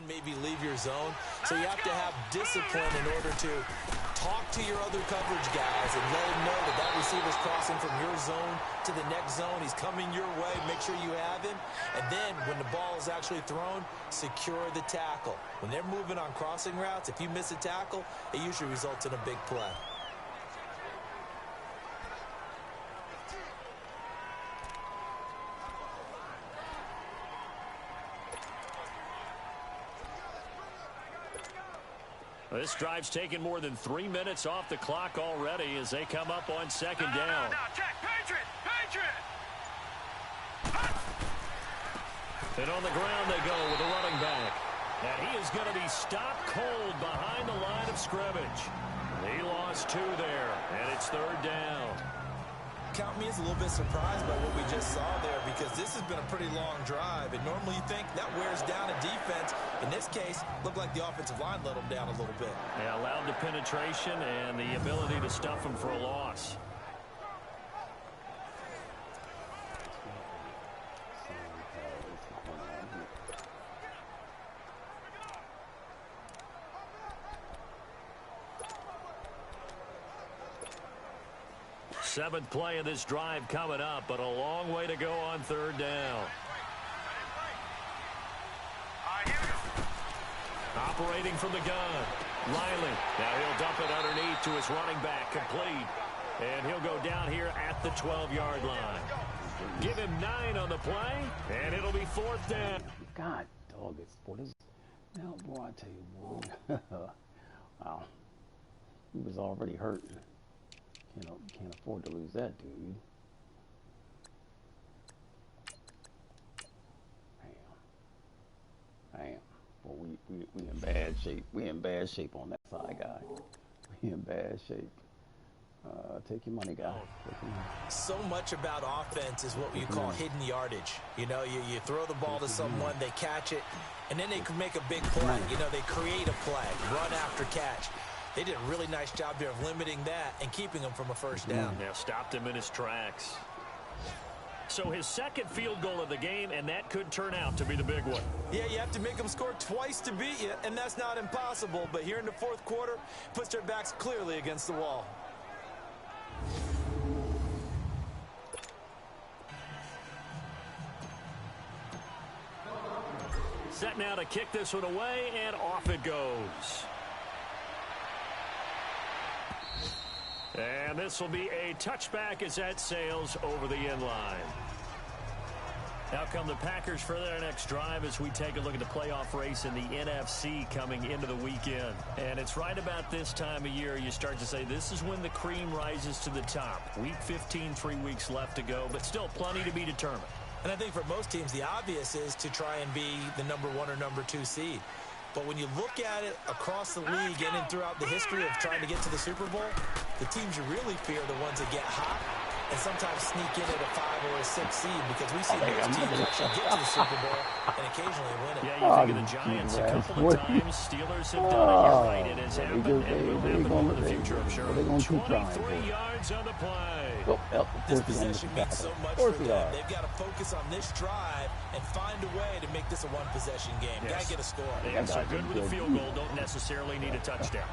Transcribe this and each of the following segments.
maybe leave your zone. So you have to have discipline in order to talk to your other coverage guys and let them know that that receiver's crossing from your zone to the next zone. He's coming your way. Make sure you have him. And then when the ball is actually thrown, secure the tackle. When they're moving on crossing routes, if you miss a tackle, it usually results in a big play. This drive's taken more than 3 minutes off the clock already as they come up on second down. And on the ground they go with a running back. And he is going to be stopped cold behind the line of scrimmage. He lost 2 there, and it's third down. Count me as a little bit surprised by what we just saw there, because this has been a pretty long drive, and normally you think that wears down a defense. In this case, looked like the offensive line let them down a little bit. Yeah, allowed the penetration and the ability to stuff them for a loss. Seventh play of this drive coming up, but a long way to go on third down. Operating from the gun, Riley. Now he'll dump it underneath to his running back, complete. And he'll go down here at the 12-yard line. Give him 9 on the play, and it'll be fourth down. God, dog, it's what is now, boy, I tell you, boy. Wow. He was already hurt. You know, can't afford to lose that dude. Damn. Well, we in bad shape. We in bad shape on that side, guy. We in bad shape. Take your money, guy. Take your money. So much about offense is what you call hidden yardage. You know, you throw the ball to someone, they catch it, and then they can make a big play. You know, they create a play, run after catch. They did a really nice job there of limiting that and keeping him from a first down. Yeah, stopped him in his tracks. So his second field goal of the game, and that could turn out to be the big one. Yeah, you have to make them score twice to beat you, and that's not impossible. But here in the fourth quarter, puts their backs clearly against the wall. Set now to kick this one away, and off it goes. And this will be a touchback as that sails over the end line. Out come the Packers for their next drive as we take a look at the playoff race in the NFC coming into the weekend. And it's right about this time of year you start to say this is when the cream rises to the top. Week 15, 3 weeks left to go, but still plenty to be determined. And I think for most teams, the obvious is to try and be the number 1 or number 2 seed. But when you look at it across the league and throughout the history of trying to get to the Super Bowl, the teams you really fear are the ones that get hot and sometimes sneak in at a 5 or a 6 seed, because we see those teams actually get to the Super Bowl and occasionally win it. Yeah, you think of the Giants a couple of times. Steelers have done it. You're right, it has happened and will happen in the future, I'm sure. 23 yards on the play. This possession means so much for them. They've got to focus on this drive and find a way to make this a one-possession game. Yes. Got to get a score. Yeah, so good with a field goal, don't necessarily need a touchdown.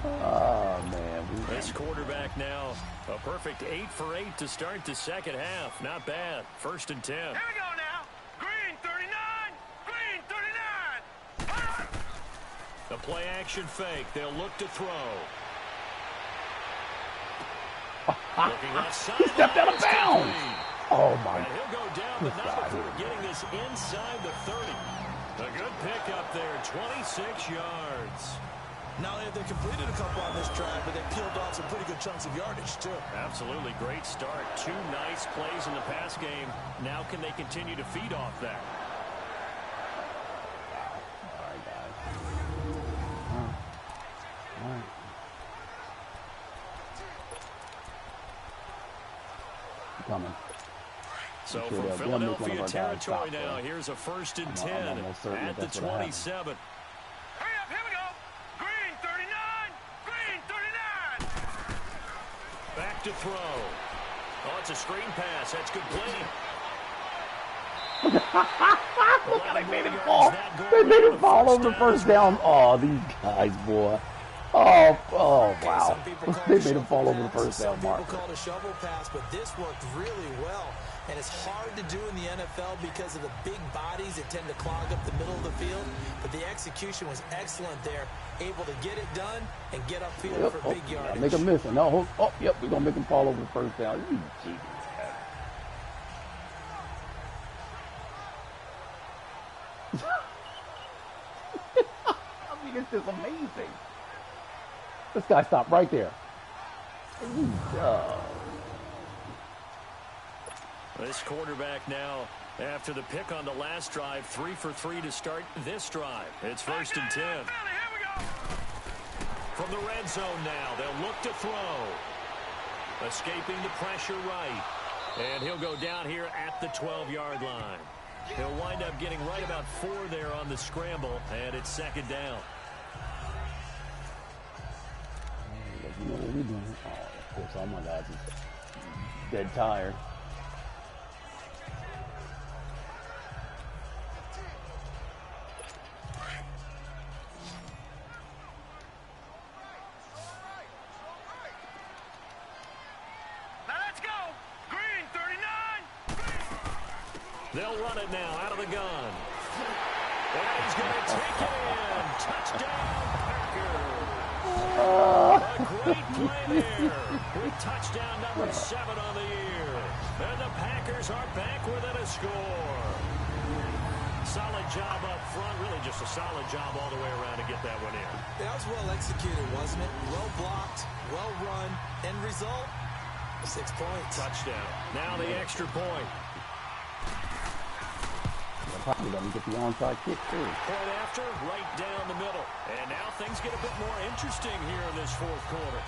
Oh, man. This quarterback now, a perfect 8 for 8 to start the second half. Not bad. First and 10. Here we go now. Green 39. Green 39. The play action fake. They'll look to throw. Looking left side. He stepped out of bounds. Oh, my. And he'll go down, but not before getting this inside the 30. A good pickup there, 26 yards. Not only have they completed a couple on this drive, but they peeled off some pretty good chunks of yardage, too. Absolutely. Great start. 2 nice plays in the pass game. Now can they continue to feed off that? All right, guys. All right. Coming. So from Philadelphia territory now, here's a first and 10 at the 27. Back to throw. Oh, it's a screen pass. That's complete. Look how they made him fall. They made him fall over the first down. Oh, these guys, boy. Oh, wow. They made him fall over the first down marker. Some people call it a shovel pass, but this worked really well. And it's hard to do in the NFL because of the big bodies that tend to clog up the middle of the field. But the execution was excellent there. Able to get it done and get upfield for big yardage. Make him miss it. No, yep, we're going to make him fall over the first down. You genius. I mean, it's just amazing. This guy stopped right there. This quarterback now, after the pick on the last drive, 3 for 3 to start this drive. It's 1st and 10. From the red zone now, they'll look to throw. Escaping the pressure right. And he'll go down here at the 12-yard line. He'll wind up getting right about 4 there on the scramble, and it's 2nd down. You know what we're doing? Oh, of course, all my guys is dead tired. They'll run it now out of the gun. And he's going to take it in. Touchdown, Packers. A great play there with touchdown number 7 on the year. And the Packers are back within a score. Solid job up front. Really just a solid job all the way around to get that one in. That was well executed, wasn't it? Well blocked, well run. End result, 6 points. Touchdown. Now the extra point. Probably let me get the onside kick too. Point after, right down the middle. And now things get a bit more interesting here in this 4th quarter.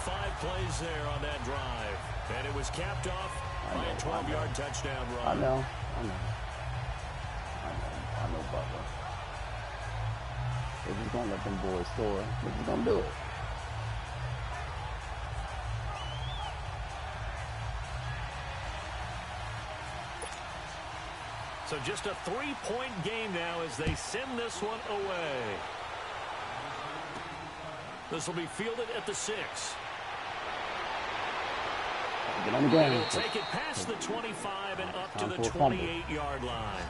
5 plays there on that drive. And it was capped off by a 12-yard touchdown run. I know Butler. They're just going to let them boys score. They're just going to do it. So just a 3-point game now as they send this one away. This will be fielded at the 6. Get on the ground. He'll take it past the 25 and up to the 28-yard line.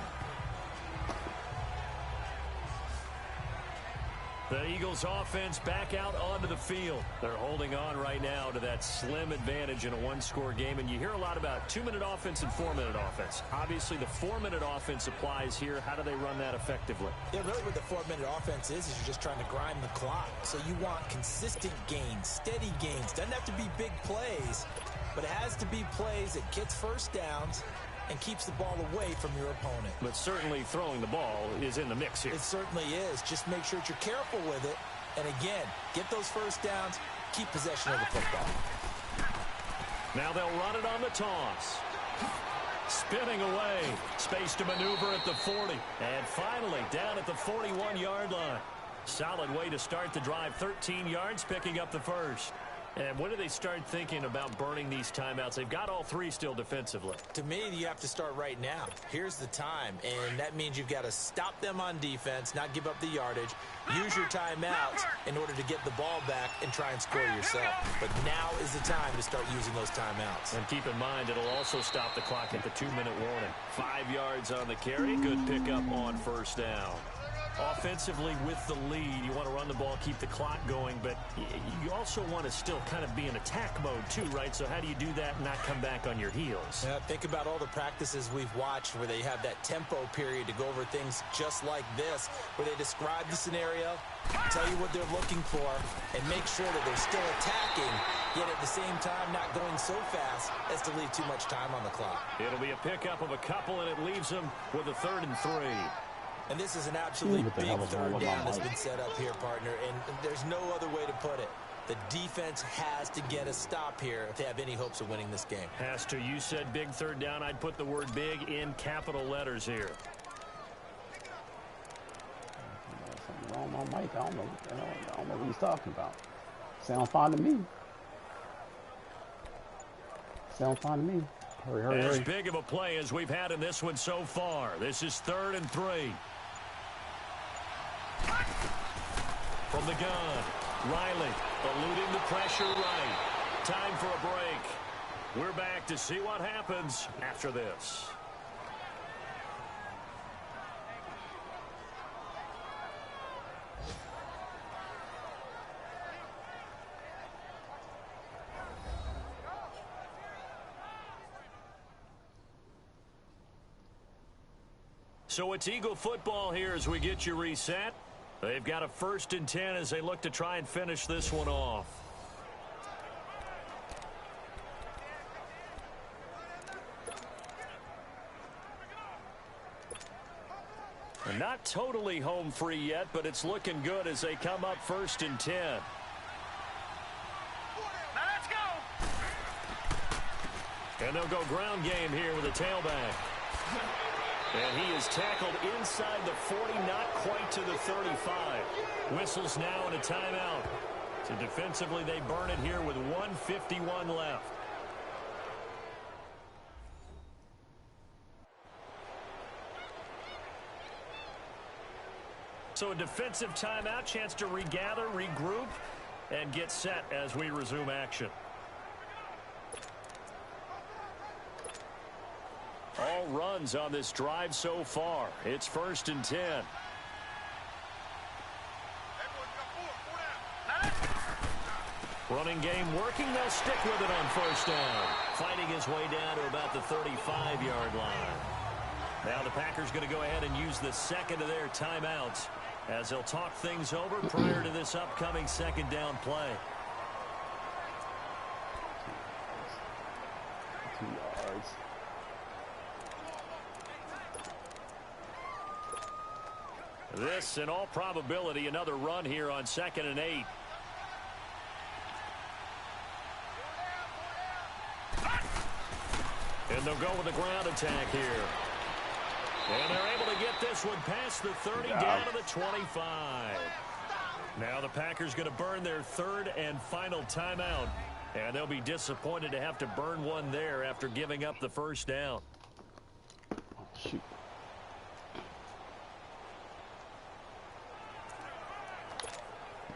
The Eagles offense back out onto the field. They're holding on right now to that slim advantage in a 1-score game. And you hear a lot about 2-minute offense and 4-minute offense. Obviously, the 4-minute offense applies here. How do they run that effectively? Yeah, really what the 4-minute offense is you're just trying to grind the clock. So you want consistent gains, steady gains. Doesn't have to be big plays, but it has to be plays that gets first downs and keeps the ball away from your opponent. But certainly throwing the ball is in the mix here. It certainly is. Just make sure that you're careful with it. And again, get those first downs, keep possession of the football. Now they'll run it on the toss. Spinning away. Space to maneuver at the 40. And finally down at the 41-yard line. Solid way to start the drive. 13 yards, picking up the first. And when do they start thinking about burning these timeouts? They've got all 3 still defensively. To me, you have to start right now. Here's the time, and that means you've got to stop them on defense, not give up the yardage, use your timeouts in order to get the ball back and try and score yourself. But now is the time to start using those timeouts. And keep in mind, it'll also stop the clock at the 2-minute warning. 5 yards on the carry. Good pickup on first down. Offensively with the lead, you want to run the ball, keep the clock going, but you also want to still kind of be in attack mode too, right? So how do you do that and not come back on your heels? Yeah, think about all the practices we've watched where they have that tempo period to go over things just like this, where they describe the scenario, tell you what they're looking for, and make sure that they're still attacking, yet at the same time not going so fast as to leave too much time on the clock. It'll be a pickup of a couple, and it leaves them with a 3rd and 3. And this is an absolutely big 3rd down that's been set up here, partner, and there's no other way to put it. The defense has to get a stop here if they have any hopes of winning this game. Has to. You said big 3rd down. I'd put the word big in capital letters here. Something wrong with my mic. I don't know what he's talking about. Sounds fine to me. Sounds fine to me. As big of a play as we've had in this one so far. This is 3rd and 3. From the gun, Riley eluding the pressure right. Time for a break. We're back to see what happens after this. So it's Eagle football here as we get you reset. They've got a 1st and 10 as they look to try and finish this one off. And not totally home free yet, but it's looking good as they come up 1st and 10. Now let's go. And they'll go ground game here with a tailback. And he is tackled inside the 40, not quite to the 35. Whistles now and a timeout. So defensively, they burn it here with 1:51 left. So a defensive timeout, chance to regather, regroup, and get set as we resume action. All runs on this drive so far. It's 1st and 10. Running game working. They'll stick with it on 1st down. Fighting his way down to about the 35-yard line. Now the Packers going to go ahead and use the 2nd of their timeouts as they'll talk things over prior to this upcoming 2nd down play. 2 yards. This, in all probability, another run here on 2nd and 8. And they'll go with the ground attack here. And they're able to get this one past the 30 down to the 25. Now the Packers going to burn their 3rd and final timeout. And they'll be disappointed to have to burn one there after giving up the 1st down. Oh, shoot.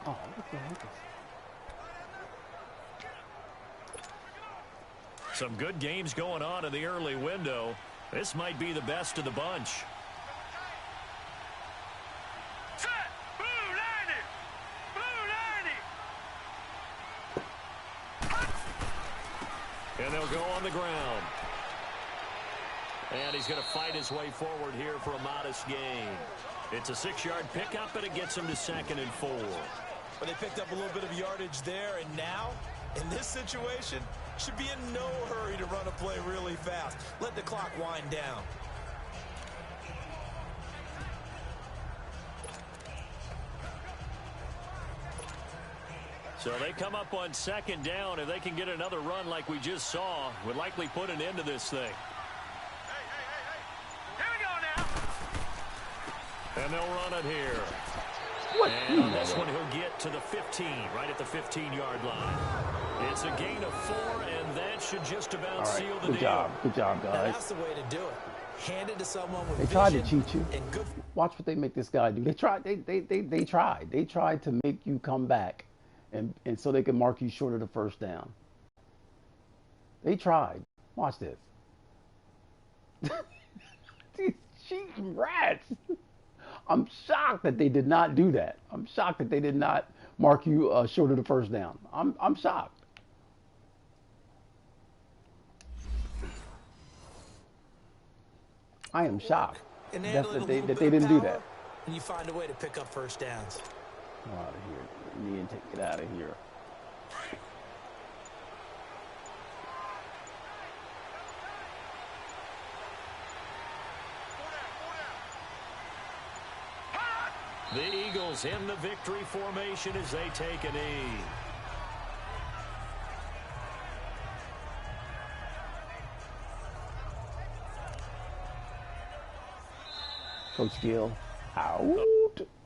Oh, what the heck is... Some good games going on in the early window. This might be the best of the bunch. Set. Blue 90. Blue 90. And they'll go on the ground. And he's going to fight his way forward here for a modest gain. It's a 6-yard pickup, and it gets him to 2nd and 4. But they picked up a little bit of yardage there, and now, in this situation, should be in no hurry to run a play really fast. Let the clock wind down. So they come up on 2nd down. If they can get another run like we just saw, would likely put an end to this thing. Here we go now. And they'll run it here. What? And on this one, he'll get to the 15, right at the 15-yard line. It's a gain of 4, and that should just about seal the deal. Good job. Good job, Now, guys. that's the way to do it. Hand it to someone with They tried to vision cheat you. and good. Watch what they make this guy do. They tried. They tried. They tried to make you come back, and so they can mark you short of the 1st down. They tried. Watch this. These cheating rats. I'm shocked that they did not do that. I'm shocked that they did not mark you short of the 1st down. I'm shocked. I am shocked And that handle it they with a little bit didn't of do power, that. And you find a way to pick up 1st downs. Get out of here. You need to take it out of here. The Eagles in the victory formation as they take a knee. Coach Gill, out.